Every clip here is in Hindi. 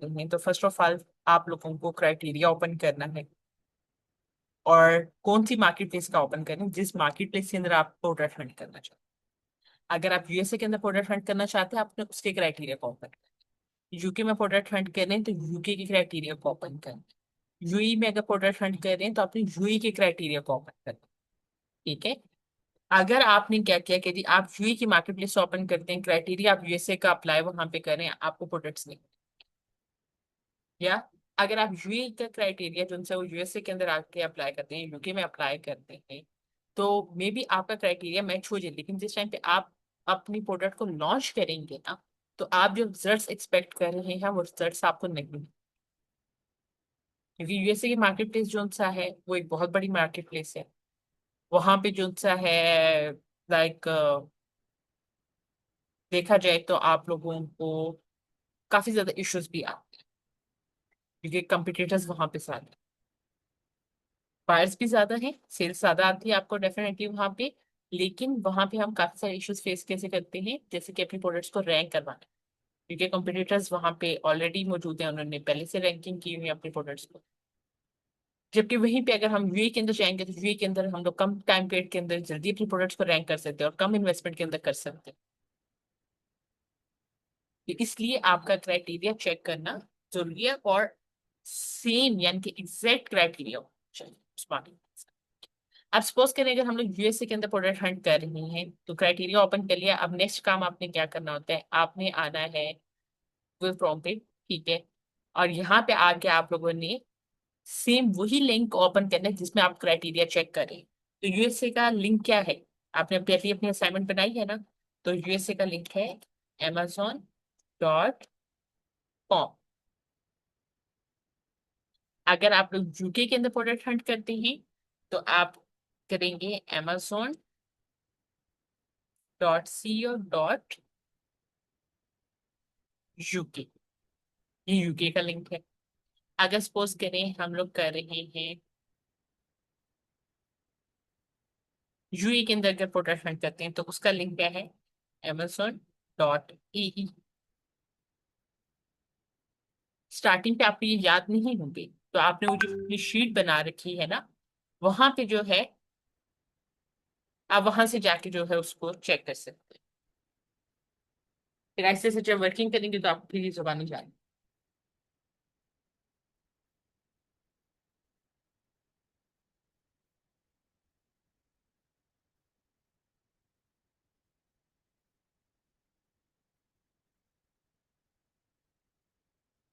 करते हैं तो फर्स्ट ऑफ ऑल आप लोगों को क्राइटेरिया ओपन करना है और कौन सी मार्केट प्लेस का ओपन करें जिस मार्केट प्लेस के अंदर आप प्रोडक्ट फंड करना चाहते हैं। अगर आप यूएसए के अंदर प्रोडक्ट फंड करना चाहते हैं आपने उसके क्राइटेरिया को ओपन करें। यूके में प्रोडक्ट फंड करें तो यूके के क्राइटेरिया को ओपन करें। यूई में अगर प्रोडक्ट फंड करें तो आपने यूई के क्राइटेरिया को ओपन करें। ठीक है। अगर आपने क्या किया कि जी आप यूई की मार्केट प्लेस ओपन करते हैं क्राइटेरिया आप यूएसए का अप्लाई वहां पे करें आपको प्रोडक्ट्स नहीं। या अगर आप यूए का क्राइटेरिया जो उनसे वो यूएसए के अंदर आके अप्लाई करते हैं यूके में अप्लाई करते हैं तो मे बी आपका क्राइटेरिया मैच हो जाए लेकिन जिस टाइम पे आप अपनी प्रोडक्ट को लॉन्च करेंगे ना तो आप जो रिजल्ट्स एक्सपेक्ट कर रहे हैं वो रिजल्ट्स आपको नहीं मिलेंगे। क्योंकि यूएसए की मार्केट प्लेस जो सा है वो एक बहुत बड़ी मार्केट प्लेस है। वहां पे जो सा है लाइक देखा जाए तो आप लोगों को काफी ज्यादा इश्यूज भी आते हैं क्योंकि कंपिटिटर्स वहां पे साथ बायर्स भी ज्यादा हैं सेल्स ज्यादा आती है आपको डेफिनेटली वहां पे। लेकिन वहां पे हम काफी सारे इश्यूज फेस कैसे करते हैं जैसे कि अपने प्रोडक्ट्स को रैंक करवाना क्योंकि कंपटीटर्स वहां पे ऑलरेडी मौजूद हैं उन्होंने पहले से रैंकिंग की हुई है अपने प्रोडक्ट्स को। जबकि वहीं पे अगर हम यूए के अंदर जाएंगे तो यूए के अंदर हम लोग कम टाइम पीरियड के अंदर जल्दी अपने प्रोडक्ट्स को रैंक कर सकते हैं और कम इन्वेस्टमेंट के अंदर कर सकते हैं। तो इसलिए आपका क्राइटेरिया चेक करना जरूरी है और सेम यानी कि एग्जैक्ट क्राइटेरिया हो चाहिए उस market का। अब सपोज करें अगर हम लोग यूएसए के अंदर प्रोडक्ट हंट कर रहे हैं तो क्राइटेरिया ओपन कर लिया अब नेक्स्ट काम आपने क्या करना होता है आपने आना है गूगल क्रोम पे। ठीक है। और यहाँ पे आके आप लोगों ने सेम वही लिंक ओपन करना है जिसमें आप क्राइटेरिया चेक करें। तो यूएसए का लिंक क्या है आपने पहले अपनी असाइनमेंट बनाई है ना। तो यूएसए का लिंक है amazon.com। अगर आप लोग यूके के अंदर प्रोडक्ट हंट करते हैं तो आप करेंगे amazon.co.uk। ये यूके का लिंक है। अगर सपोज करें हम लोग कर रहे हैं यूए के अंदर अगर प्रोडक्ट हंट करते हैं तो उसका लिंक क्या है amazon.ee। स्टार्टिंग पे आपको ये याद नहीं होंगे तो आपने वो जो अपनी शीट बना रखी है ना वहां पे जो है आप वहां से जाके जो है उसको चेक कर सकते हैं। फिर ऐसे ऐसे जब वर्किंग करेंगे तो आपको फिर ये जुबानी जाएगी।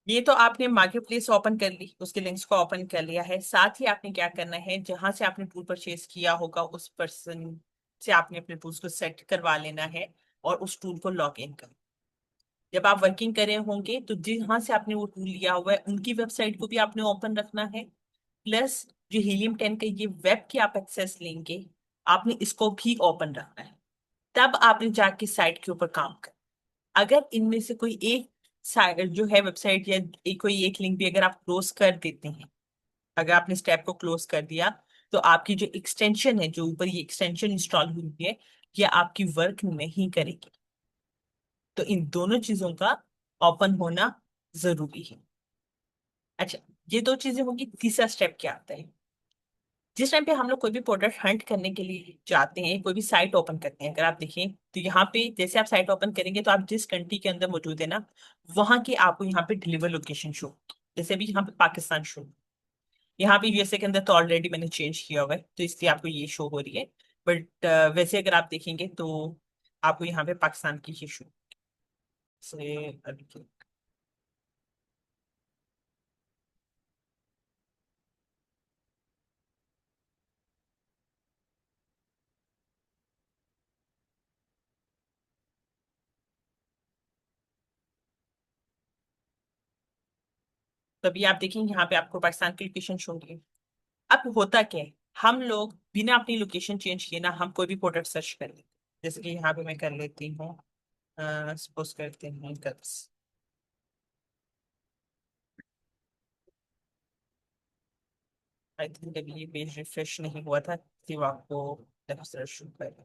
ये तो आपने मार्केट प्लेस ओपन कर ली उसके लिंक्स को ओपन कर लिया है साथ ही आपने क्या करना है जहां से आपने टूल परचेज किया होगा उस पर्सन से आपने अपने टूल्स को सेट करवा लेना है और उस टूल को लॉग इन कर। जब आप वर्किंग कर रहे होंगे तो जहां से आपने वो टूल लिया हुआ है उनकी वेबसाइट को भी आपने ओपन रखना है। प्लस जो हीलियम 10 का ये वेब की आप एक्सेस लेंगे आपने इसको भी ओपन रखना है। तब आपने जाके साइट के ऊपर काम कर। अगर इनमें से कोई एक साइट जो है वेबसाइट या कोई एक लिंक भी अगर आप क्लोज कर देते हैं अगर आपने स्टेप को क्लोज कर दिया तो आपकी जो एक्सटेंशन है जो ऊपर ये एक्सटेंशन इंस्टॉल हुई है ये आपकी वर्क नहीं करेगी। तो इन दोनों चीजों का ओपन होना जरूरी है। अच्छा ये दो चीजें होगी तीसरा स्टेप क्या आता है जिस टाइम पे हम लोग कोई भी प्रोडक्ट हंट करने के लिए जाते हैं कोई भी साइट ओपन करते हैं अगर आप देखें तो यहाँ पे जैसे आप साइट ओपन करेंगे तो आप जिस कंट्री के अंदर मौजूद है ना वहां की आपको यहाँ पे डिलीवर लोकेशन शो जैसे अभी यहाँ पे पाकिस्तान शो। यहाँ पे यूएसए के अंदर तो ऑलरेडी मैंने चेंज किया हुआ है तो इसलिए आपको ये शो हो रही है। बट वैसे अगर आप देखेंगे तो आपको यहाँ पे पाकिस्तान की ही शो से अभी तभी आप देखेंगे यहाँ पे आपको पाकिस्तान की लोकेशन शो हो रही है। अब होता क्या है हम लोग बिना अपनी लोकेशन चेंज किए ना हम कोई भी प्रोडक्ट सर्च कर लेते हैं। जैसे कि यहाँ पे मैं कर लेती हूँ सपोज करते हैं गर्ल्स। आई थिंक अभी ये पेज रिफ्रेश नहीं हुआ था सिर्फ आपको सर्च शुरू कर।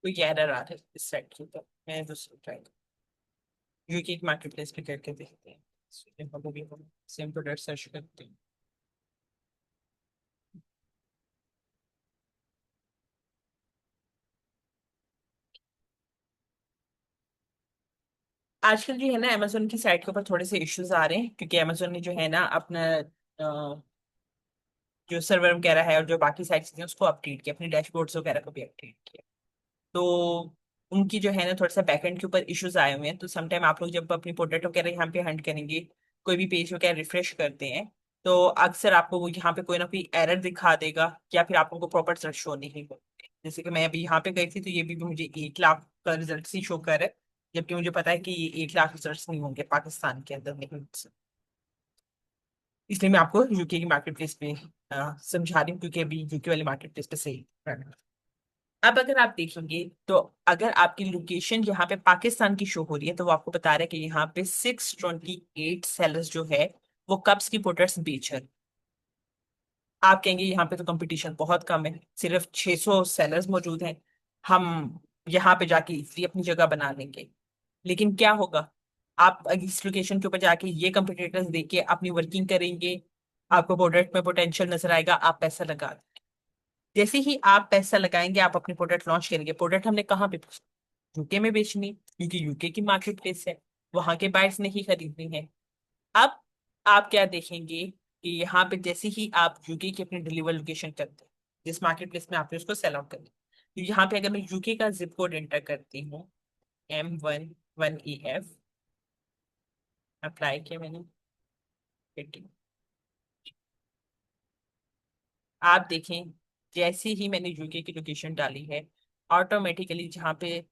कोई एरर आ रहा है इस साइट के ऊपर, मैं दूसरी ट्राई यूके मार्केट प्लेस पे करके देखते हैं। हम भी सेम प्रोडक्ट सर्च करते हैं। आजकल जो है ना अमेजोन की साइट के ऊपर थोड़े से इश्यूज आ रहे हैं, क्योंकि अमेजोन ने जो है ना अपना जो सर्वर वगैरह है और जो बाकी साइट्स हैं उसको अपडेट किया, अपने डैशबोर्ड्स वगैरह को भी अपडेट किया। तो उनकी जो है ना थोड़ा सा बैकएंड के ऊपर इश्यूज आए हुए हैं। तो समटाइम आप लोग जब अपनी प्रोडक्ट वगैरह यहाँ पे हंट करेंगे, कोई भी पेज वगैरह रिफ्रेश करते हैं, तो अक्सर आपको वो यहाँ पे कोई ना कोई एरर दिखा देगा, या फिर आप लोगों को प्रॉपर रिजल्ट शो नहीं होगा। जैसे कि मैं अभी यहाँ पे गई थी तो ये भी मुझे 1 लाख का रिजल्ट ही शो कर है, जबकि मुझे पता है कि ये 1 लाख रिजल्ट नहीं होंगे पाकिस्तान के अंदर नहीं। इसलिए मैं आपको यूके की मार्केट प्लेस पे समझा रही हूँ, क्योंकि अभी यूके वाली मार्केट प्लेस पे सही रन है। अब अगर आप देखेंगे तो अगर आपकी लोकेशन यहाँ पे पाकिस्तान की शो हो रही है, तो वो आपको बता रहा है कि यहाँ पे 628 सेलर्स जो है वो कप्स की प्रोडक्ट्स बेच रहे हैं। आप कहेंगे यहाँ पे तो कंपटीशन बहुत कम है, सिर्फ 600 सेलर्स मौजूद हैं, हम यहाँ पे जाके इजली अपनी जगह बना लेंगे। लेकिन क्या होगा, आप अगर इस लोकेशन के ऊपर जाके ये कंपटीटर्स देख के अपनी वर्किंग करेंगे, आपको प्रोडक्ट में पोटेंशियल नजर आएगा, आप पैसा लगा देंगे। जैसे ही आप पैसा लगाएंगे, आप अपनी प्रोडक्ट लॉन्च करेंगे, प्रोडक्ट हमने कहाँ पे, यूके में बेचनी, क्योंकि यूके की मार्केट प्लेस है, वहां के बायर्स ने ही खरीदनी है। अब आप क्या देखेंगे कि यहाँ पे जैसे ही आप यूके की अपनी डिलीवर लोकेशन करते हैं, जिस मार्केट प्लेस में आपने उसको सेल आउट कर दिया, तो यहाँ पे अगर मैं यूके का जिप कोड एंटर करती हूँ, M11EF, अप्लाई किया मैंने, फिटिंग, आप देखें जैसे ही मैंने यूके की लोकेशन डाली है, ऑटोमेटिकली जहाँ पे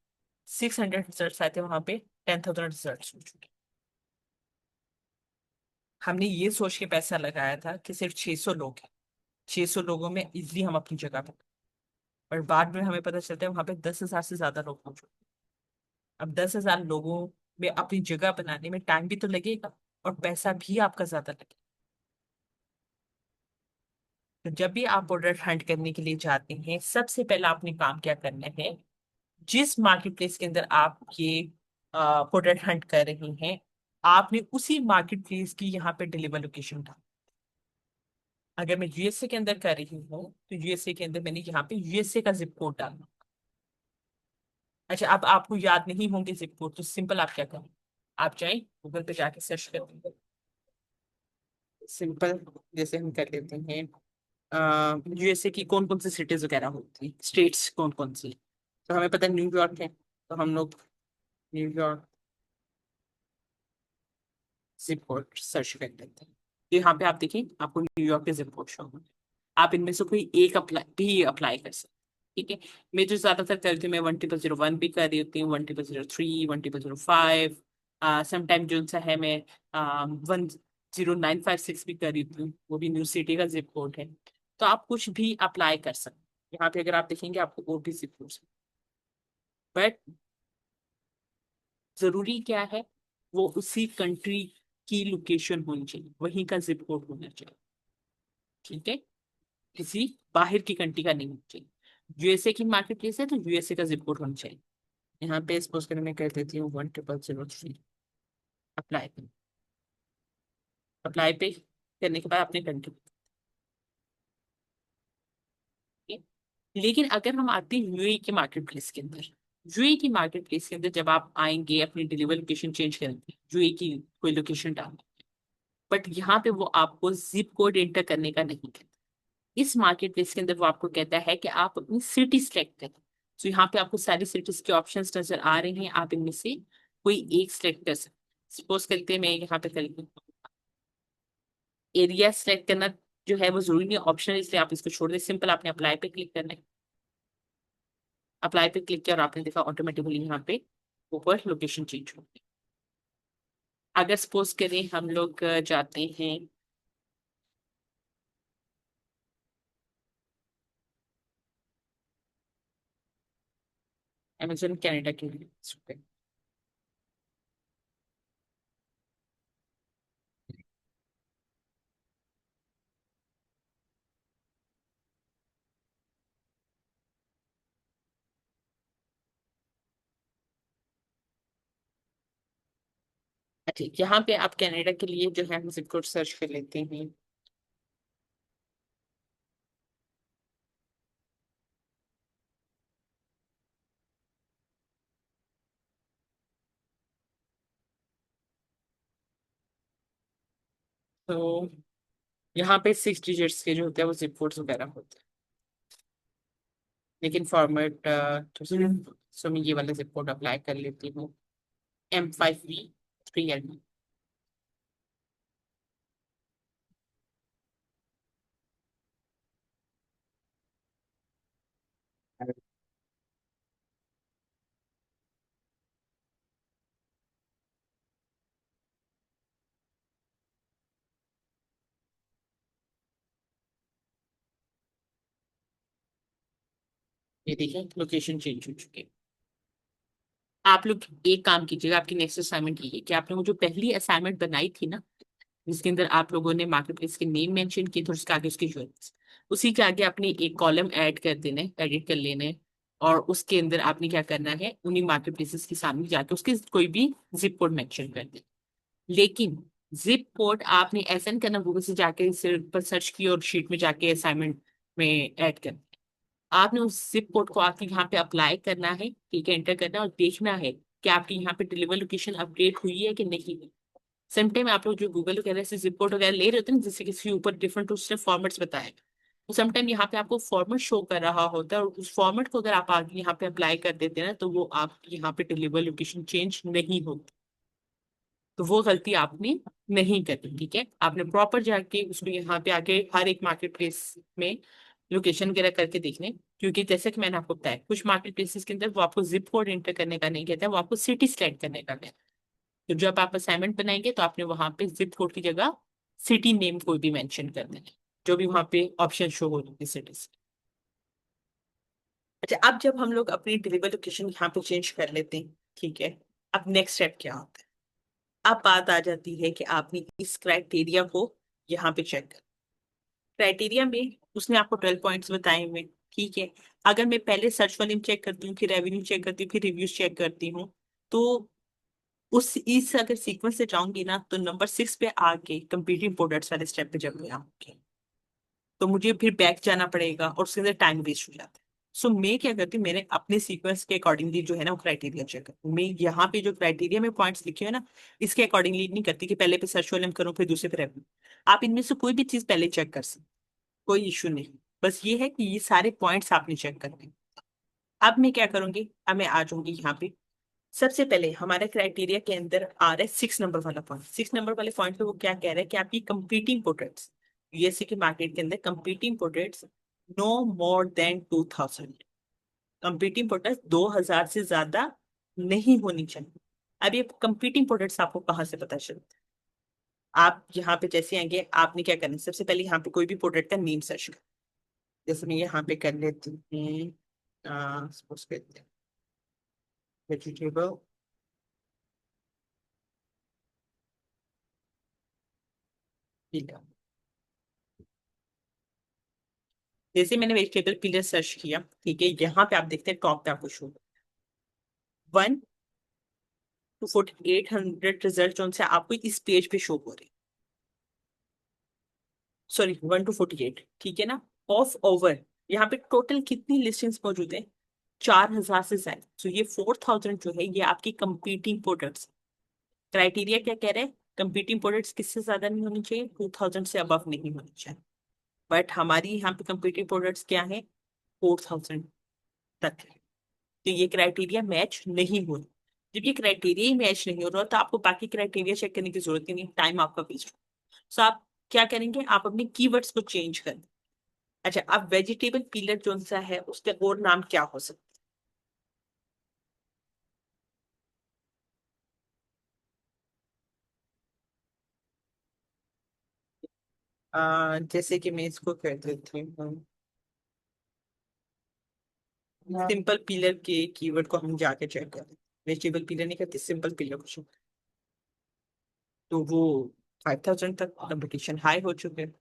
600 रिजल्ट आए थे वहां पे 10,000 रिजल्ट हो चुके। हमने ये सोच के पैसा लगाया था कि सिर्फ 600 लोग हैं, 600 लोगों में इजिली हम अपनी जगह पर, पर बाद में हमें पता चलता है वहां पे 10,000 से ज्यादा लोग मौजूद हैं। अब 10,000 लोगों में अपनी जगह बनाने में टाइम भी तो लगेगा, और पैसा भी आपका ज्यादा लगेगा। तो जब भी आप प्रोडक्ट हंट करने के लिए जाते हैं, सबसे पहले आपने काम क्या करना है, जिस मार्केट प्लेस के अंदर आप ये प्रोडक्ट हंट कर रहे हैं, आपने उसी मार्केट प्लेस की यहाँ पे डिलीवर लोकेशन डाल। अगर मैं यूएसए के अंदर कर रही हूँ, तो यूएसए के अंदर मैंने यहाँ पे यूएसए का जिप कोड डालना। अच्छा, अब आपको याद नहीं होंगे जिप कोड, तो सिंपल आप क्या करें, आप जाएं गूगल पे जाके सर्च करें, सिंपल, जैसे हम कर लेते हैं यूएसए की कौन कौन सी सिटीज वगैरह होती, स्टेट्स कौन कौन सी, तो हमें पता है न्यूयॉर्क है, तो हम लोग न्यूयॉर्क जिप कोड सर्च कर लेते हैं। तो यहाँ पे आप देखिए आपको न्यूयॉर्क के जिप कोड शो होंगे, आप इनमें से कोई एक अप्लाई कर सकते हैं, ठीक है। मैं जो ज्यादातर करती हूँ, मैं 10001 भी कर रही होती हूँ, 10003, 10005, समटाइम जो सा है मैं 10956 भी कर रही हूँ, वो भी न्यू सिटी का जिप कोड है। तो आप कुछ भी अप्लाई कर सकते हैं। यहाँ पे अगर आप देखेंगे आपको और भी जिप कोड, बट जरूरी क्या है, वो उसी कंट्री की लोकेशन होनी चाहिए, वहीं का जिप कोड होना चाहिए, ठीक है। किसी बाहर की कंट्री का नहीं होना चाहिए। यूएसए की मार्केट प्लेस है तो यूएसए का जिप कोड होना चाहिए। यहाँ पे सपोज करें मैं कर देती हूँ 10003, अप्लाई पे, अप्लाई पे करने के बाद अपने कंट्री, लेकिन अगर हम आते हैं यूएई के मार्केट प्लेस के अंदर, यूएई की मार्केट प्लेस के अंदर जब आप आएंगे अपनी डिलीवरी लोकेशन चेंज करेंगे, यूएई की कोई लोकेशन डाल, बट यहाँ पे वो आपको जिप कोड एंटर करने का नहीं कहता। इस मार्केट प्लेस के अंदर वो आपको कहता है कि आप अपनी सिटी सेलेक्ट करें। तो यहाँ पे आपको सारी सिटीज के ऑप्शंस नजर आ रहे हैं, आप इनमें से कोई एक सिलेक्ट कर सकते। सपोज करते हैं मैं यहाँ पे करेंगे एरिया सेलेक्ट करना, जो है वो जरूरी नहीं, ऑप्शन है, इसलिए आप इसको छोड़ दें। सिंपल आपने अप्लाई पे क्लिक करना है, अप्लाई पे क्लिक किया और आपने देखा ऑटोमेटिकली यहाँ पे ऊपर लोकेशन चेंज हो गई। अगर सपोज करें हम लोग जाते हैं अमेजोन कनाडा के लिए, अच्छा, यहाँ पे आप कनाडा के लिए जो है हम जिप कोड सर्च कर लेते हैं। तो यहाँ पे 6 डिजिट्स के जो होते हैं वो जिप कोड्स वगैरह होते हैं, लेकिन फॉर्मेट सो मैं ये वाला जिप कोड अप्लाई कर लेती हूँ। M5V3L। ये देखिए लोकेशन चेंज हो चुकी है। आप लोग एक काम कीजिएगा, आपकी नेक्स्ट असाइनमेंट ये है कि आपने वो जो पहली असाइनमेंट बनाई थी ना, जिसके अंदर आप लोगों ने मार्केट प्लेस के नेम मेंशन किए थे और उसके आगे उसके यूनिट्स, उसी के आगे आपने एक कॉलम ऐड कर देना है, एडिट कर लेना है। और उसके अंदर आपने क्या करना है, उन्हीं मार्केट प्लेसेस के सामने जाके उसके कोई भी जिप कोड मेंशन कर दे। लेकिन जिप कोड आपने ऐसा नहीं करना गूगल से जाके सिर्फ पर सर्च की और शीट में जाके असाइनमेंट में ऐड कर। आपने उस जिप कोड को आपके यहाँ पे अप्लाई करना है, ठीक है, एंटर करना है और देखना है कि आपकी यहाँ पे डिलीवर लोकेशन अपडेट हुई है कि नहीं। समटाइम आप लोग जो गूगल वगैरह से जिप कोड वगैरह ले रहे होते हैं ना, जैसे किसी ऊपर डिफरेंट उसने फॉर्मेट्स बताए, तो समटाइम यहाँ पे आपको फॉर्मेट शो कर रहा होता है और उस फॉर्मेट को अगर आप आगे यहाँ पे अप्लाई कर देते हैं ना, तो वो आप यहाँ पे डिलीवर लोकेशन चेंज नहीं होती। तो वो गलती आपने नहीं करी, ठीक है। आपने प्रॉपर जाके उसको यहाँ पे आके हर एक मार्केट प्लेस में लोकेशन वगैरह करके देखने। क्योंकि जैसे कि मैंने आपको बताया, कुछ मार्केट प्लेसेस के अंदर वो आपको जिप कोड एंटर करने का नहीं कहता है, वो आपको सिटी सेलेक्ट करने का कहता है। तो जब आप असाइनमेंट बनाएंगे तो आपने वहां पे जिप कोड की जगह सिटी नेम कोई भी मेंशन कर देना है, जो भी वहां पे ऑप्शन शो हो रही है सिटी से। अच्छा, अब जब हम लोग अपनी डिलीवर लोकेशन यहाँ पे चेंज कर लेते हैं, ठीक है, अब नेक्स्ट स्टेप क्या होता है? अब बात आ जाती है कि आपने इस क्राइटेरिया को यहाँ पे चेक कर। क्राइटेरिया में उसने आपको 12 पॉइंट्स बताए हुए, ठीक है। अगर मैं पहले सर्च वॉल्यूम चेक करती हूँ, फिर रेवेन्यू चेक करती हूँ, फिर रिव्यूज चेक करती हूँ, तो उस इस अगर सीक्वेंस से जाऊंगी ना, तो नंबर 6 पे आके कंपीटिंग प्रोडक्ट्स वाले स्टेप पे जब मैं आऊंगी, तो मुझे फिर बैक जाना पड़ेगा और उसके अंदर टाइम वेस्ट हो जाता है। सो मैं क्या करती हूँ, मैंने अपने सीक्वेंस के अकॉर्डिंगली जो है ना वो क्राइटेरिया चेक करती हूँ। मैं यहाँ पे जो क्राइटेरिया में पॉइंट्स लिखे हैं ना, इसके अकॉर्डिंगली नहीं करती कि पहले पे सर्च वॉल्यूम करूँ फिर दूसरे पे रेवेन्यू। आप इनमें से कोई भी चीज पहले चेक कर सकते, कोई इशू नहीं। बस ये है कि ये सारे पॉइंट्स आपने चेक करने हैं। अब मैं क्या करूंगी, अब मैं आ जाऊंगी यहाँ पे। सबसे पहले हमारे क्राइटेरिया के अंदर आ रहा है 6 नंबर वाला पॉइंट। 6 नंबर वाले पॉइंट पे वो क्या कह रहा है कि आपकी कंपीटिंग प्रोडक्ट्स यूएसए के मार्केट के अंदर competing products no more than 2000। Competing products 2000 से ज्यादा नहीं होनी चाहिए। अब ये कंपीटिंग प्रोडक्ट्स आपको कहाँ से पता चलता है? आप यहाँ पे जैसे आएंगे, आपने क्या करना है, सबसे पहले यहाँ पे कोई भी प्रोडक्ट का नेम सर्च कर। जैसे मैं यहाँ पे कर लेती हूँ, सपोज करते हैं वेजिटेबल पिलर। जैसे मैंने वेजिटेबल पिलर सर्च किया, ठीक है, यहाँ पे आप देखते हैं टॉप पे आपको शो 1 to 4800 रिजल्ट जो से आपको इस पेज पे शो हो रहे। सॉरी, 1 to 48, ठीक है ना। ऑफ ओवर यहाँ पे टोटल कितनी लिस्टिंग्स मौजूद है? 4000 से ज्यादा। तो ये 4000 जो है ये आपकी कंपीटिंग प्रोडक्ट्स। क्राइटेरिया क्या कह रहे हैं? कंपीटिंग प्रोडक्ट्स किससे ज्यादा नहीं होनी चाहिए, 2000 से अबव नहीं होनी चाहिए। बट हमारी यहाँ पे कंपीटिंग प्रोडक्ट्स क्या है, 4000 तक है। तो ये क्राइटेरिया मैच नहीं हो रहा। जब ये क्राइटेरिया ही मैच नहीं हो रहा तो आपको बाकी क्राइटेरिया चेक करने की जरूरत ही नहीं, टाइम आपका वेस्ट हो। सो आप क्या करेंगे, आप अपने कीवर्ड्स को चेंज करें। अच्छा, अब वेजिटेबल पीलर जो सा है उसका और नाम क्या हो सकता है? जैसे कि मैं इसको कर देती हूँ, सिंपल पीलर के कीवर्ड को हम जाके चेक करें। वेजिटेबल पीलर नहीं करते, सिंपल पीलर को check करें। तो वो 5000 तक कंपटीशन हाई हो चुके हैं।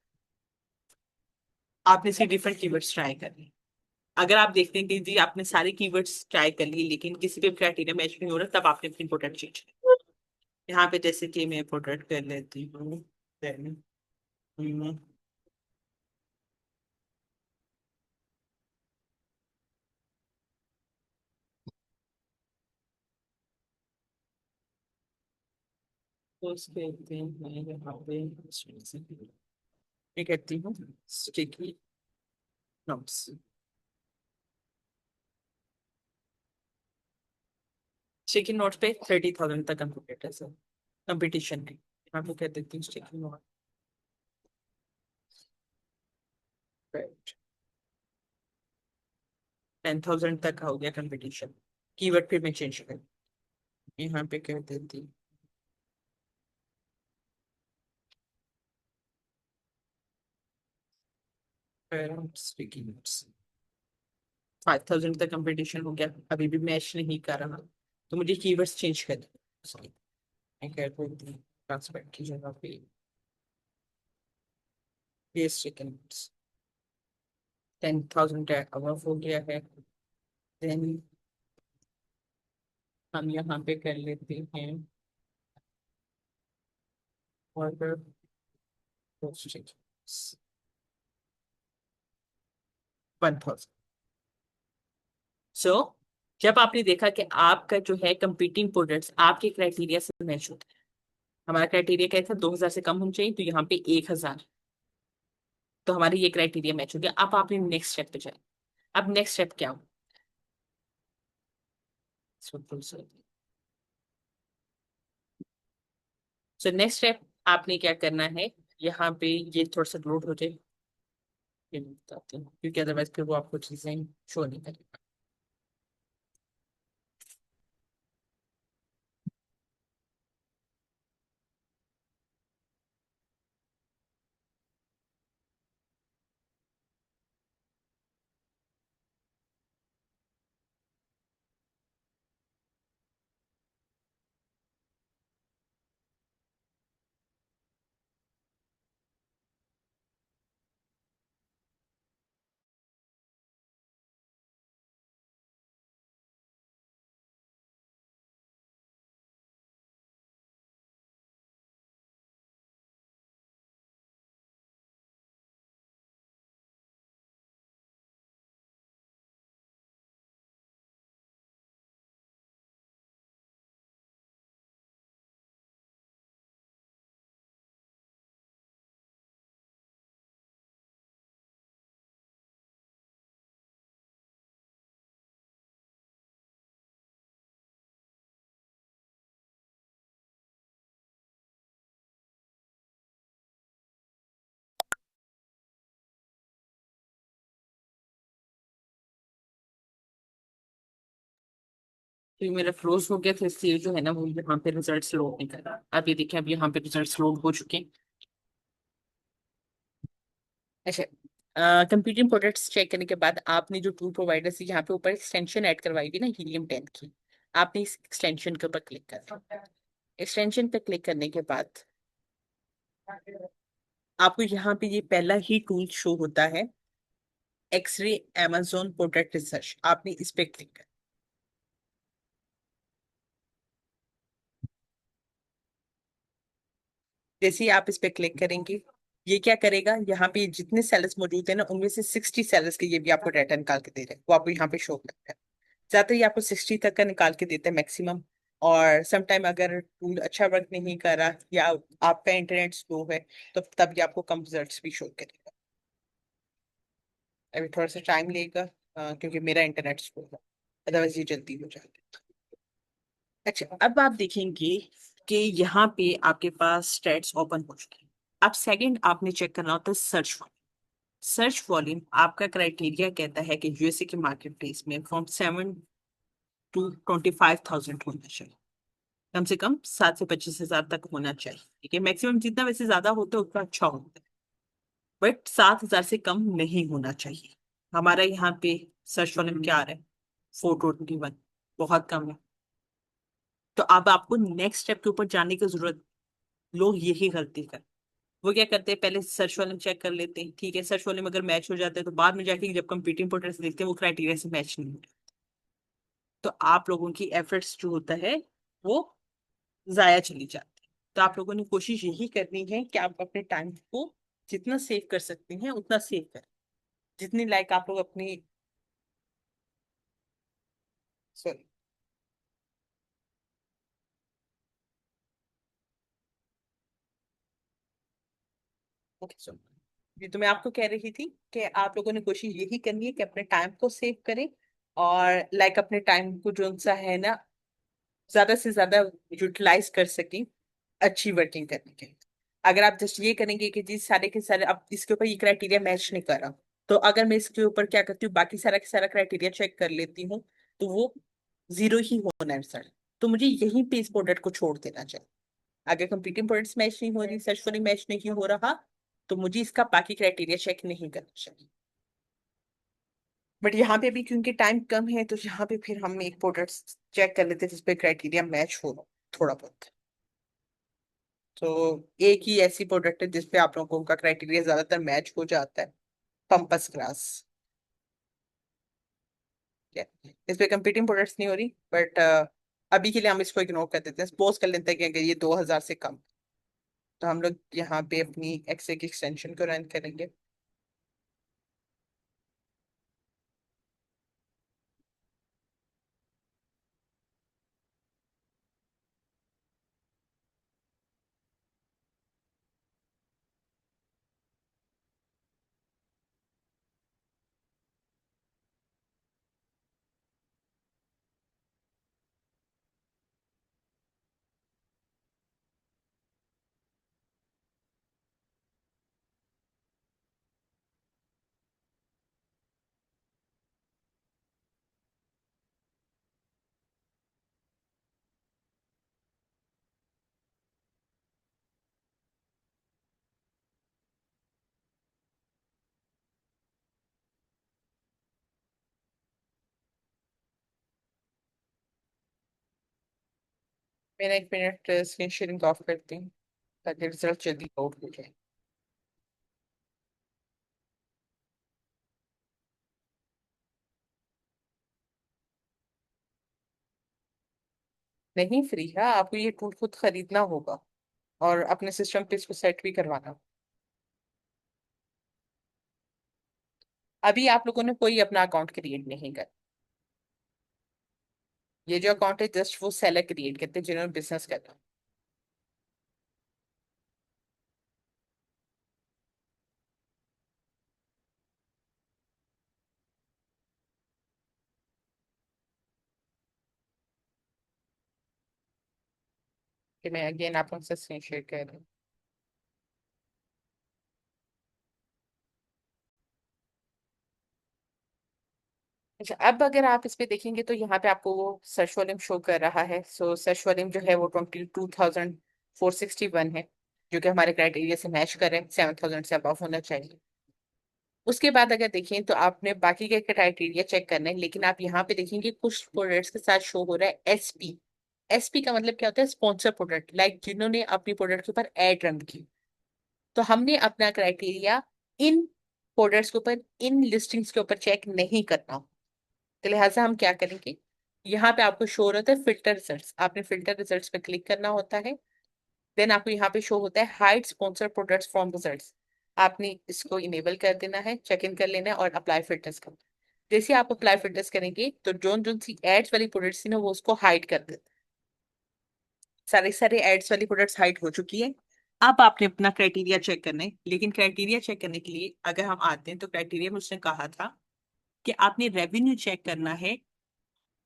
आपने से डिफरेंट कीवर्ड्स ट्राई करने। अगर आप देखते हैं कि जी आपने सारे कीवर्ड्स ट्राई कर लिए लेकिन किसी भी क्राइटेरिया मैच नहीं हो रहा, तब आपने अपनी प्रोडक्ट चेंज यहाँ पे जैसे कि मैं प्रोटेक्ट कर लेती हूँ, then, तो उसके then मैं यहाँ पे ये कहती हूँ स्टिकी नोट्स। स्टिकी नोट्स पे 30,000 तक कंप्लीट है सर, कंपटीशन में यहाँ पे कह देती हूँ स्टिकी नोट। 10,000 तक हो गया कंपटीशन। कीवर्ड फिर मैं चेंज कर, यहाँ पे कह देती स्टिकी नोट्स। 5,000 तक कंपटीशन हो गया, अभी भी मैच नहीं कर रहा, तो मुझे कीवर्ड्स चेंज कर दो। मैं कह देती हूँ ट्रांसपेरेंट की जगह पे ये स्टिकी नोट्स। 10,000 अब हो गया है। देन हम यहाँ पे कर लेते हैं ऑर्डर पोस्टेज 1,000। सो जब आपने देखा कि आपका जो है कंपीटिंग प्रोडक्ट्स आपके क्राइटेरिया से मैच होता है, हमारा क्राइटेरिया क्या था, 2,000 से कम होना चाहिए, तो यहाँ पे 1,000, तो हमारे ये क्राइटेरिया मैच हो गया। अब आपने नेक्स्ट स्टेप पे जाए। अब नेक्स्ट स्टेप क्या हो, सो नेक्स्ट स्टेप आपने क्या करना है, यहाँ पे ये थोड़ा सा लोड हो जाए, ये मैं बताती हूँ, क्योंकि अदरवाइज फिर वो आपको चीजें शो नहीं करेगी। तो ये मेरा फ्रोज हो गया था, इसलिए जो है ना वो यहाँ पे रिजल्ट्स लोड नहीं कर रहा। अब ये देखिए, अब यहाँ पे रिजल्ट्स लोड हो चुके हैं। अच्छा, कंप्यूटिंग प्रोडक्ट्स चेक करने के बाद आपने जो टूल प्रोवाइडर से यहाँ पे ऊपर एक्सटेंशन ऐड करवाई थी ना हीलियम 10 की, आपने इस एक्सटेंशन के ऊपर क्लिक करना। एक्सटेंशन पे क्लिक करने के बाद आपको यहाँ पे ये पहला ही टूल शो होता है, एक्सरे amazon प्रोडक्ट रिसर्च, आपने इस पे क्लिक करना। जैसे ही आप इस पे क्लिक करेंगे, ये क्या करेगा, यहाँ पे जितने सेलर्स मौजूद है ना उनमें से 60 सेलर्स के ये भी आपको डाटा निकाल के दे रहे हैं, वो आपको यहाँ पे शो करता है। ज्यादातर ये आपको 60 तक का निकाल के देता है मैक्सिमम। और समटाइम अगर टूल अच्छा वर्क नहीं कर रहा या आपका इंटरनेट स्लो है, तो तब ये आपको कम रिजल्ट्स भी शो करेगा। अभी थोड़ा सा टाइम लेगा, क्योंकि मेरा इंटरनेट स्लो है, अदरवाइज ये जल्दी हो जाएगा। अच्छा, अब आप देखेंगे कि यहाँ पे आपके पास स्टेट्स ओपन हो चुके हैं। अब सेकंड आपने चेक करना होता है सर्च वॉल्यूम। सर्च वॉल्यूम आपका क्राइटेरिया कहता है कि यूएसए के मार्केट प्लेस में फ्रॉम 7 to 25,000 होना चाहिए, कम से कम 7 से 25,000 तक होना चाहिए। ठीक है, मैक्सिमम जितना वैसे ज्यादा होता है उतना अच्छा होता है, बट 7,000 से कम नहीं होना चाहिए। हमारा यहाँ पे सर्च वॉल्यूम क्या आ रहा है, 421, बहुत कम है। तो अब आपको नेक्स्ट स्टेप के ऊपर जाने की जरूरत, लोग यही गलती कर, वो क्या करते हैं, पहले सर्च वॉल्यूम चेक कर लेते हैं, ठीक है, सर्च वॉल्यूम अगर मैच हो जाता है तो बाद में जाके जब कंपीटिंग पोर्टल्स देखते हैं वो क्राइटेरिया से मैच नहीं होता। तो आप लोगों की एफर्ट्स जो होता है वो जाया चली जाती है। तो आप लोगों ने कोशिश यही करनी है कि आप अपने टाइम को जितना सेव कर सकती हैं उतना सेव करें। जितनी लाइक आप लोग अपनी, सॉरी, ओके सॉरी, ये तो मैं आपको कह रही थी कि आप लोगों ने कोशिश यही करनी है कि अपने टाइम को सेव करें, और लाइक अपने टाइम को जो सा है ना ज्यादा से ज्यादा यूटिलाइज कर सकें अच्छी वर्किंग करने के लिए। अगर आप जस्ट ये करेंगे कि जी सारे के सारे अब इसके ऊपर ये क्राइटेरिया मैच नहीं कर रहा, तो अगर मैं इसके ऊपर क्या करती हूँ बाकी सारा के सारा क्राइटेरिया चेक कर लेती हूँ, तो वो जीरो ही होना है रिजल्ट। तो मुझे यहीं पे इस प्रोडक्ट को छोड़ देना चाहिए। अगर कंपीटिंग प्रोडक्ट्स मैच नहीं हो रही, सर्चफुली मैच नहीं हो रहा, तो मुझे इसका बाकी क्राइटेरिया चेक नहीं करना चाहिए। बट यहाँ पे भी क्योंकि टाइम कम है, तो यहाँ पे फिर हम एक प्रोडक्ट चेक कर लेते हैं जिसपे क्राइटेरिया मैच हो थोड़ा बहुत। तो एक ही ऐसी प्रोडक्ट है जिसपे आप लोगों का क्राइटेरिया ज्यादातर मैच हो जाता है, पंपस ग्रास। इस पे कंपीटिंग प्रोडक्ट्स नहीं हो रही, बट अभी के लिए हम इसको इग्नोर कर देते हैं। सपोज कर लेते हैं कि अगर ये 2000 से कम, तो हम लोग यहाँ पे अपनी एक्से की एक्सटेंशन को रन करेंगे। मैंने 1 मिनट स्क्रीन शेयरिंग ऑफ करती हूँ ताकि रिजल्ट जल्दी आउट हो जाए। नहीं फ्री है, आपको ये टूल खुद खरीदना होगा और अपने सिस्टम पे इसको सेट भी करवाना। अभी आप लोगों ने कोई अपना अकाउंट क्रिएट नहीं कर, ये जो अकाउंट है जस्ट वो सेलर क्रिएट करते हैं जिन्होंने बिजनेस करना। कि मैं अगेन आप लोगों से स्क्रीन शेयर कर रही हूँ। अच्छा, अब अगर आप इस पे देखेंगे तो यहाँ पे आपको वो सर्च वॉल्यूम शो कर रहा है। सो सर्च वॉल्यूम जो है वो 22,461 है, जो कि हमारे क्राइटेरिया से मैच करे, 7,000 से अबव होना चाहिए। उसके बाद अगर देखें तो आपने बाकी के क्राइटेरिया चेक करने हैं, लेकिन आप यहाँ पे देखेंगे कुछ प्रोडक्ट्स के साथ शो हो रहा है एसपी। एसपी का मतलब क्या होता है? स्पॉन्सर प्रोडक्ट, लाइक जिन्होंने अपनी प्रोडक्ट के ऊपर एड रन की। तो हमने अपना क्राइटेरिया इन प्रोडक्ट्स के ऊपर, इन लिस्टिंग्स के ऊपर चेक नहीं करना। तो लिहाजा हम क्या करेंगे, यहाँ पे आपको शो होता है फिल्टर रिजल्ट्स, आपने फिल्टर रिजल्ट्स पे क्लिक करना होता है। देन आपको यहाँ पे शो होता है hide sponsor products from results. आपने इसको इनेबल कर देना है, चेक इन कर लेना है और अप्लाई फिल्टर्स करना है। जैसे आप अप्लाई फिल्टर्स करेंगे तो जोन जोन सी एड्स वाली प्रोडक्ट्स थी ना वो उसको हाइड कर देते। सारे सारे एड्स वाली प्रोडक्ट्स हाइड हो चुकी है। अब आपने अपना क्राइटेरिया चेक करना है, लेकिन क्राइटेरिया चेक करने के लिए अगर हम आते हैं तो क्राइटेरिया में उसने कहा था कि आपने रेवेन्यू चेक करना है,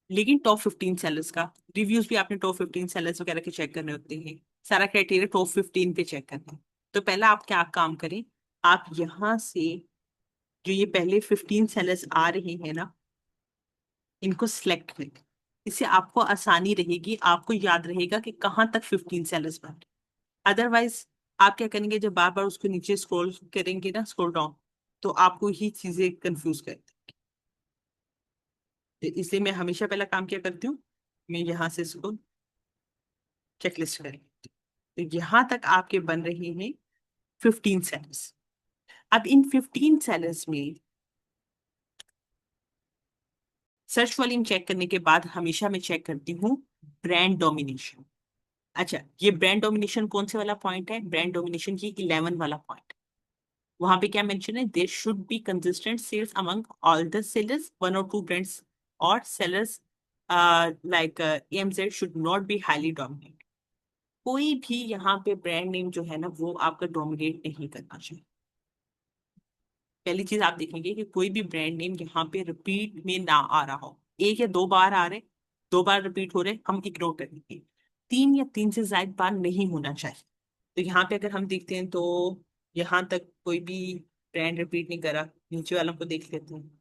लेकिन टॉप 15 सेलर्स का रिव्यूज भी आपने टॉप 15 सेलर्स वगैरह के चेक करने होते हैं। सारा क्राइटेरिया टॉप 15 पे चेक करना है। तो पहला आप क्या काम करें, आप यहाँ से जो ये पहले 15 सेलर्स आ रहे हैं ना, इनको सिलेक्ट करें। इससे आपको आसानी रहेगी, आपको याद रहेगा कि कहाँ तक 15 सेलर्स बन। अदरवाइज आप क्या करेंगे, जब बार बार उसको नीचे स्क्रॉल करेंगे ना, स्क्रॉल डाउन, तो आपको ही चीजें कंफ्यूज कर। इसलिए मैं हमेशा पहला काम क्या करती हूँ, मैं यहाँ से इसको चेकलिस्ट करें। तो यहाँ तक आपके बन रहे हैं 15 सेलर्स। अब इन 15 सेलर्स में सर्च वॉल्यूम चेक करने के बाद हमेशा मैं चेक करती हूँ ब्रांड डोमिनेशन। अच्छा, ये ब्रांड डोमिनेशन कौन से वाला पॉइंट है? ब्रांड डोमिनेशन की 11 वाला पॉइंट। वहां पे क्या मेंशन है? There should be consistent sales among all the sellers, one और टू ब्रांड्स और sellers like MZ should not be highly dominate. कोई भी यहाँ पे ब्रांड नेम जो है ना वो आपका डोमिनेट नहीं करना चाहिए। पहली चीज आप देखेंगे कि कोई भी ब्रांड नेम यहाँ पे रिपीट में ना आ रहा हो। एक या दो बार आ रहे, दो बार रिपीट हो रहे, हम इग्नोर करेंगे। तीन या तीन से ज्यादा बार नहीं होना चाहिए। तो यहाँ पे अगर हम देखते हैं तो यहाँ तक कोई भी ब्रांड रिपीट नहीं करा। नीचे वालों को देख लेते हैं।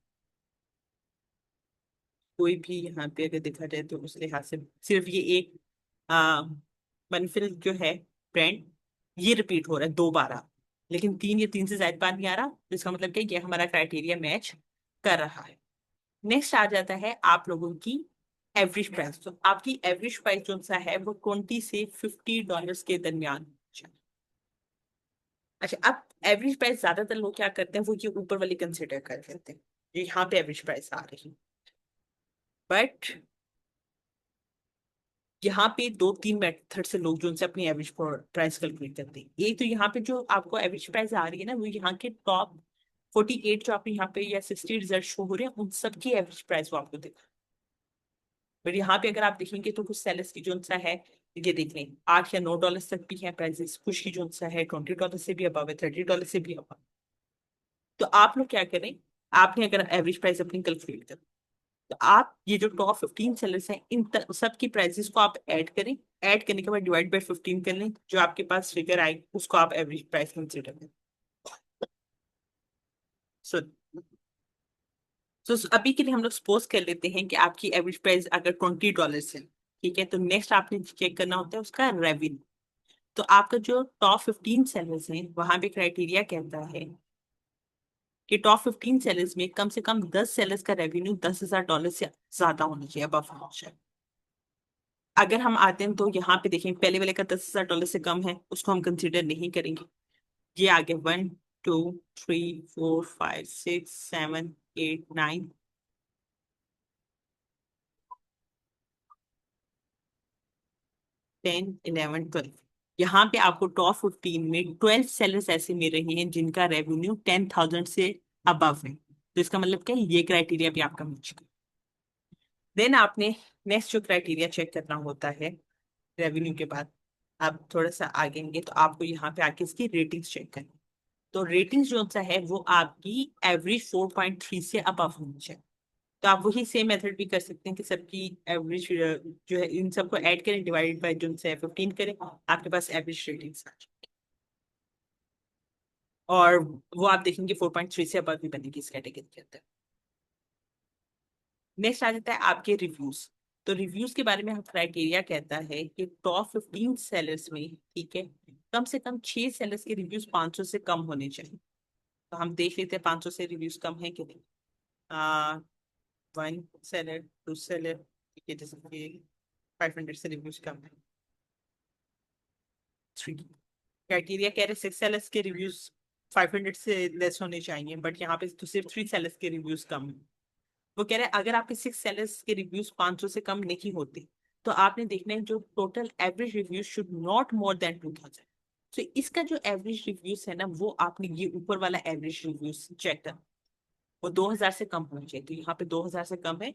कोई भी यहाँ पे अगर देखा जाए तो उस लिहाज से सिर्फ ये एक आ, मनफिल जो है ब्रांड, ये रिपीट हो रहा है दो बार लेकिन तीन या तीन से ज्यादा बार नहीं आ रहा, तो इसका मतलब क्या है, ये हमारा क्राइटेरिया मैच कर रहा है। नेक्स्ट आ जाता है आप लोगों की एवरेज प्राइस। तो आपकी एवरेज प्राइस जो सा है वो 20 से $50 के दरमियान। अच्छा, अब एवरेज प्राइस ज्यादातर लोग क्या करते हैं, वो ये ऊपर वाली कंसिडर कर लेते हैं, ये यहाँ पे एवरेज प्राइस आ रही। बट यहाँ पे दो तीन मेथड से लोग जो उनसे अपनी एवरेज प्राइस कैलकुलेट करते हैं। एक तो यहाँ पे जो आपको एवरेज प्राइस आ रही है ना, वो यहाँ के टॉप 48 जो आपको यहाँ पे या 60 रिजल्ट शो हो रहे हैं, उन सबकी एवरेज प्राइस वो आपको देगा। पर यहाँ पे अगर आप देखेंगे तो कुछ सेलर्स की जो सा है, ये देख लें, $8 या $9 तक भी है प्राइसेस। कुछ की जो सा है $20 से भी अबव है, $30 से भी अबव। तो आप लोग क्या करें, आपने अगर एवरेज प्राइस अपनी कैलकुलेट कर, तो आप ये जो टॉप 15 सेलर्स हैं इन सब की प्राइसेस को आप ऐड करें। ऐड करने के बाद डिवाइड बाय 15 कर लें, जो आपके पास फिगर आए उसको आप एवरेज प्राइस कंसिडर करें। सो तो अभी के लिए हम लोग सपोज कर लेते हैं कि आपकी एवरेज प्राइस अगर $20 है, ठीक है, तो नेक्स्ट आपने चेक करना होता है उसका रेवेन्यू। तो आपका जो टॉप 15 सेलर्स हैं वहां पे क्राइटेरिया कहता है कि टॉप 15 सेलर्स में कम से कम 10 सेलर्स का रेवेन्यू $10,000 से ज्यादा होना चाहिए, अबव होना चाहिए। अगर हम आते हैं तो यहाँ पे देखें, पहले वाले का $10,000 से कम है, उसको हम कंसिडर नहीं करेंगे। ये आगे 1 2 3 4 5 6 7 8 9 10 11 12। यहाँ पे आपको टॉप 15 में 12 सेलर्स ऐसे मिल रहे हैं जिनका रेवेन्यू 10,000 से अबव है। तो इसका मतलब क्या है, ये क्राइटेरिया भी आपका मैच कर। देन आपने नेक्स्ट जो क्राइटेरिया चेक करना होता है रेवेन्यू के बाद, आप थोड़ा सा आगेंगे तो आपको यहाँ पे आके इसकी रेटिंग्स चेक करनी। तो रेटिंग्स जो सा है वो आपकी एवरेज 4.3 से अबव होनी चाहिए। तो आप वही सेम मेथड भी कर सकते हैं कि सबकी एवरेज जो है इन सबको ऐड करें, डिवाइडेड बाय जो से 15 करें, आपके पास एवरेज रेटिंग्स आ जाए। और वो आप देखेंगे 4.3 से अबव भी बनेगी इस कैटेगरी के अंदर। नेक्स्ट आ जाता है आपके रिव्यूज। तो रिव्यूज के बारे में हम क्राइटेरिया कहता है कि टॉप 15 सेलर्स में, ठीक है, कम से कम 6 सेलर्स के रिव्यूज 500 से कम होने चाहिए। तो हम देख लेते हैं 500 से रिव्यूज कम है कि नहीं। आ, 1 सेलर, 2 सेलर, ठीक है, जैसे कि 500 से रिव्यूज कम है। 3 क्राइटेरिया कह रहे 6 सेलर्स के रिव्यूज 500 से लेस होने चाहिए, बट यहाँ पे तो सिर्फ 3 सेलर्स के रिव्यूज कम है। वो कह रहे हैं अगर आपके 6 सेलर्स के रिव्यूज 500 से कम नहीं होते, तो आपने देखना है जो total average reviews should not more than 2000। तो इसका जो एवरेज रिव्यूज है ना, वो आपने ये ऊपर वाला एवरेज रिव्यूज चेक कर, वो 2000 से कम होना चाहिए। तो यहाँ पे 2000 से कम है,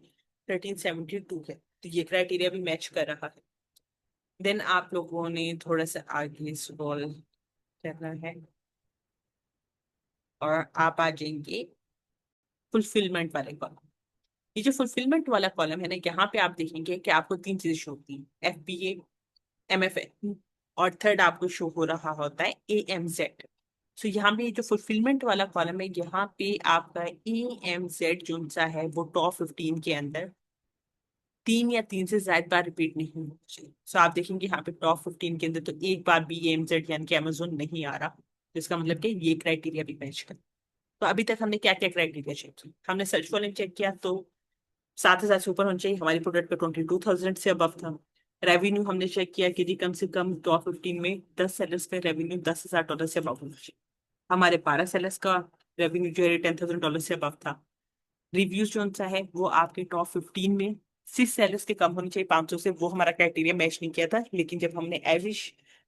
1372 है, तो ये क्राइटेरिया भी मैच कर रहा है। देन आप लोगों ने थोड़ा सा आगे स्क्रॉल करना है और आप आ जाएंगे फुलफिलमेंट वाले कॉलम। ये जो फुलफिलमेंट वाला कॉलम है ना, यहाँ पे आप देखेंगे कि आपको तीन चीजें शो होती हैं, FBA, MFA, और थर्ड आपको शो हो रहा होता है AMZ। सो यहाँ पे जो फुलफिलमेंट वाला कॉलम है, यहाँ पे आपका AMZ जो सा है वो टॉप 15 के अंदर तीन या तीन से ज्यादा बार रिपीट नहीं होना चाहिए। सो आप देखेंगे यहाँ पे टॉप 15 के अंदर तो एक बार भी AMZ यानी कि अमेजोन नहीं आ रहा, जिसका मतलब कि ये क्राइटेरिया भी मैच कर। तो अभी तक हमने क्या क्या क्राइटेरिया चेक किया? हमने सर्च वॉल्यूम चेक किया, तो 7,000 से ऊपर होनी चाहिए, हमारी प्रोडक्ट पे 22,000 से अबव था। रेवेन्यू हमने चेक किया कि जी कम से कम टॉप 15 में 10 सेलर्स का रेवेन्यू $10,000 से अबव होना चाहिए। हमारे 12 सेलर्स का रेवेन्यू जो है $10,000 से अबव था। रिव्यूज जो सा है वो आपके टॉप 15 में सिक्स सेलर्स के कम होने चाहिए 500 से, वो हमारा क्राइटेरिया मैच नहीं किया था। लेकिन जब हमने एवरेज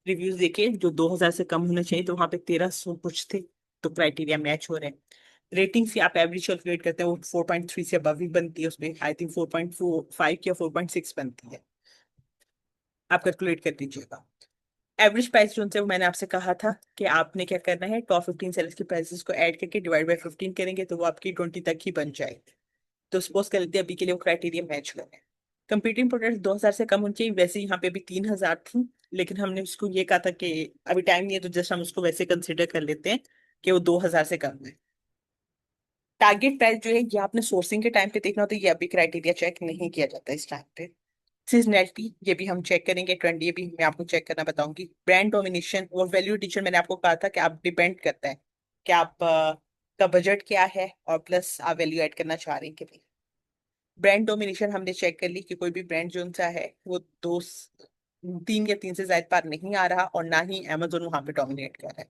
रिव्यूज देखे जो 2000 से कम होने चाहिए, तो वहां पे 1300 कुछ थे, तो क्राइटेरिया मैच हो रहे हैं। रेटिंग से आप एवरेज कैलकुलेट करते हैं, वो 4.3 से अबव ही बनती है, उसमें आई थिंक 4.45 या 4.6 बनती है, आप कैलकुलेट कर दीजिएगा। एवरेज प्राइस जो उनसे, वो मैंने आपसे कहा था कि आपने क्या करना है, टॉप 15 सेलर्स की प्राइसेस को ऐड करके डिवाइड बाय 15 करेंगे, तो वो आपकी 20 तक ही बन जाएगी। तो सपोज कर लेते हैं अभी के लिए वो क्राइटेरिया मैच कर रहे हैं। कंपीटिंग प्रोडक्ट्स 2000 से कम होनी चाहिए, वैसे यहाँ पे भी 3000 थी, लेकिन हमने उसको ये कहा था कि अभी टाइम नहीं है, तो जस्ट हम उसको वैसे कंसिडर कर लेते हैं कि वो 2000 से कम है। टारगेट प्राइस जो है, ये आपने सोर्सिंग के टाइम पे देखना होता है, ये अभी क्राइटेरिया चेक नहीं किया जाता इस टाइम पे। सीजनैलिटी ये भी हम चेक करेंगे, ट्रेंड ये भी मैं आपको चेक करना बताऊंगी। ब्रांड डोमिनेशन और वैल्यू एडिशन, मैंने आपको कहा था कि आप डिपेंड करता है कि आप का बजट क्या है, और प्लस आप वैल्यू ऐड करना चाह रहे हैं कि नहीं। ब्रांड डोमिनेशन हमने चेक कर ली कि कोई भी ब्रांड जो सा है वो 3 या 3 से ज्यादा बार नहीं आ रहा, और ना ही Amazon वहां पे डोमिनेट कर रहा है।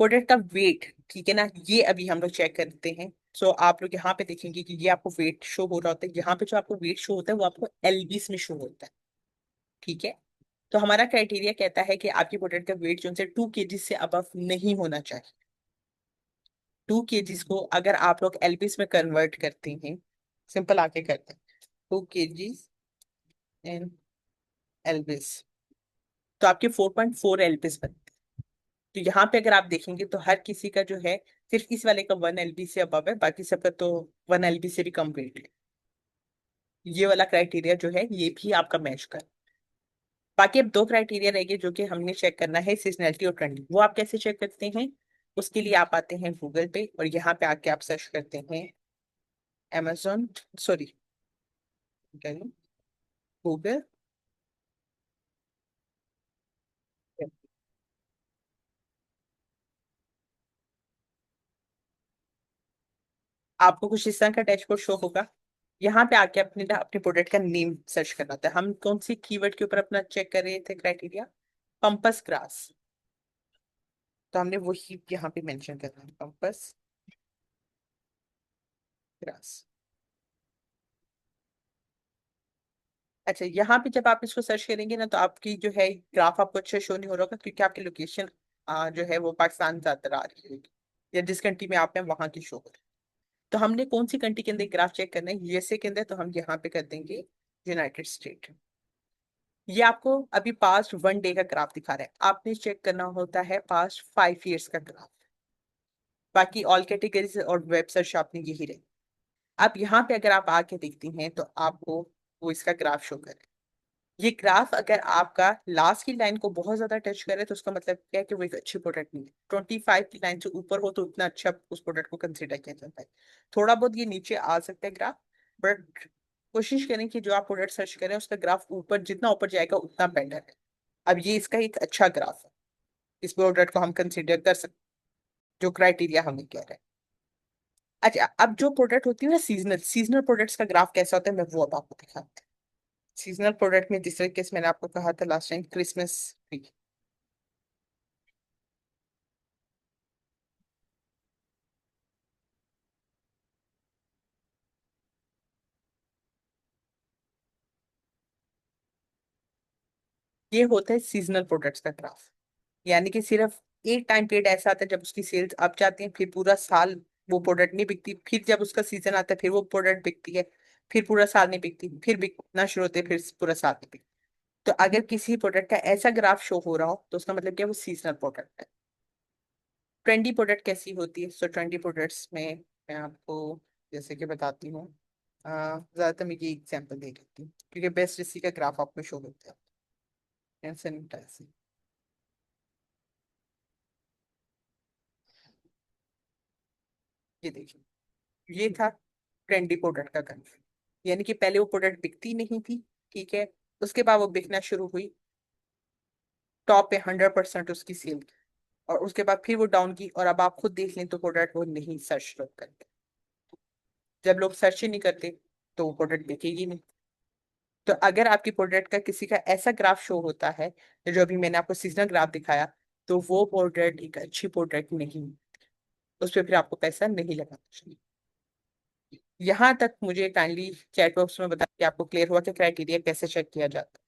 प्रोडक्ट का वेट, ठीक है ना, ये अभी हम लोग चेक करते हैं। सो आप लोग यहाँ पे देखेंगे कि ये आपको वेट शो हो रहा होता है, यहाँ पे जो आपको वेट शो होता है वो आपको एलबीस में शो होता है, ठीक है। तो हमारा क्राइटेरिया कहता है कि आपकी प्रोडक्ट का वेट जो है 2 kg से अबव नहीं होना चाहिए। 2 kg को अगर आप लोग एलबीस में कन्वर्ट करते हैं, सिंपल आके करते हैं, 2 kg इन एलबीस, तो आपके 4.4 एलबीस बनते हैं। तो यहाँ पे अगर आप देखेंगे तो हर किसी का जो है, सिर्फ इस वाले का 1 LB से अबव है, बाकी सबका तो 1 LB से भी कम वेट है। ये वाला क्राइटेरिया जो है ये भी आपका मैच कर। बाकी अब 2 क्राइटेरिया रहेंगे जो कि हमने चेक करना है, सीजनैलिटी और ट्रेंडिंग। वो आप कैसे चेक करते हैं? उसके लिए आप आते हैं गूगल पे, और यहाँ पे आके आप सर्च करते हैं Amazon, सॉरी, गूगल। आपको कुछ इस तरह का डैशबोर्ड शो होगा। यहाँ पे आके अपने अपने प्रोडक्ट का नेम सर्च करना होता है। हम कौन सी कीवर्ड के ऊपर अपना चेक कर रहे थे क्राइटेरिया? Pampas grass. तो हमने वही यहाँ पे मेंशन करना है, पंपस ग्रास। अच्छा, यहाँ पे जब आप इसको सर्च करेंगे ना, तो आपकी जो है ग्राफ आपको अच्छा शो नहीं हो रहा होगा, क्योंकि आपकी लोकेशन जो है वो पाकिस्तान ज्यादातर आ रही होगी, या जिस कंट्री में आप हैं वहां की शो हो रही है। तो हमने कौन सी कंट्री के अंदर ग्राफ चेक करना है? यूएसए के अंदर, तो हम यहाँ पे कर देंगे यूनाइटेड स्टेट। ये आपको अभी पास्ट 1 डे का ग्राफ दिखा रहा है, आपने चेक करना होता है पास्ट 5 ईयर्स का ग्राफ। बाकी ऑल कैटेगरीज और वेब सर्च आपने यही रहे। अब यहाँ पे अगर आप आके देखती हैं तो आपको वो इसका ग्राफ शो करे। ये ग्राफ अगर आपका लास्ट की लाइन को बहुत ज्यादा टच करे, तो उसका मतलब क्या है कि वो एक अच्छी प्रोडक्ट नहीं है। 25 की लाइन से ऊपर हो तो उतना अच्छा उस प्रोडक्ट को कंसिडर किया जाता है। थोड़ा बहुत ये नीचे आ सकता है ग्राफ, बट कोशिश करें कि जो आप प्रोडक्ट सर्च करें उसका ग्राफ ऊपर, जितना ऊपर जाएगा उतना बेटर है। अब ये इसका एक अच्छा ग्राफ है, इस प्रोडक्ट को हम कंसिडर कर सकते, जो क्राइटेरिया हमें कह रहे हैं। अच्छा, अब जो प्रोडक्ट होती है ना सीजनल, सीजनल प्रोडक्ट्स का ग्राफ कैसा होता है, मैं वो अब आपको दिखाती हूँ। सीजनल प्रोडक्ट में जिस तरीके से मैंने आपको कहा था लास्ट टाइम, क्रिसमस ट्री, ये होता है सीजनल प्रोडक्ट्स का ग्राफ। यानी कि सिर्फ एक टाइम पीरियड ऐसा आता है जब उसकी सेल्स अप जाती है, फिर पूरा साल वो प्रोडक्ट नहीं बिकती, फिर जब उसका सीजन आता है फिर वो प्रोडक्ट बिकती है, फिर पूरा साल नहीं बिकती, फिर बिकना शुरू होती है, फिर पूरा साल नहीं बिकती। तो अगर किसी प्रोडक्ट का ऐसा ग्राफ शो हो रहा हो, तो उसका मतलब क्या है, वो सीजनल प्रोडक्ट है। ट्रेंडी प्रोडक्ट कैसी होती है? सो ट्रेंडी प्रोडक्ट्स में मैं आपको जैसे कि बताती हूँ, ज्यादातर मैं ये एग्जाम्पल दे देती हूँ, क्योंकि बेस्ट इसी का ग्राफ आपको शो होता है। सैनिटाइजिंग, ये देखिए, ये था ट्रेंडी प्रोडक्ट का ग्राफ। यानी कि पहले वो प्रोडक्ट बिकती नहीं थी, ठीक है, उसके बाद वो बिकना शुरू हुई, टॉप पे 100% उसकी सेल, और उसके बाद फिर वो डाउन की, और अब आप खुद देख लें तो प्रोडक्ट वो नहीं सर्च लोग करते। जब लोग सर्च ही नहीं करते तो वो प्रोडक्ट बिकेगी नहीं। तो अगर आपकी प्रोडक्ट का किसी का ऐसा ग्राफ शो होता है, जो अभी मैंने आपको सीजनल ग्राफ दिखाया, तो वो प्रोडक्ट एक अच्छी प्रोडक्ट नहीं, उस पर फिर आपको पैसा नहीं लगाना चाहिए। यहाँ तक मुझे काइंडली चैट बॉक्स में बता कि आपको क्लियर हुआ कि क्राइटेरिया कैसे चेक किया जाता है।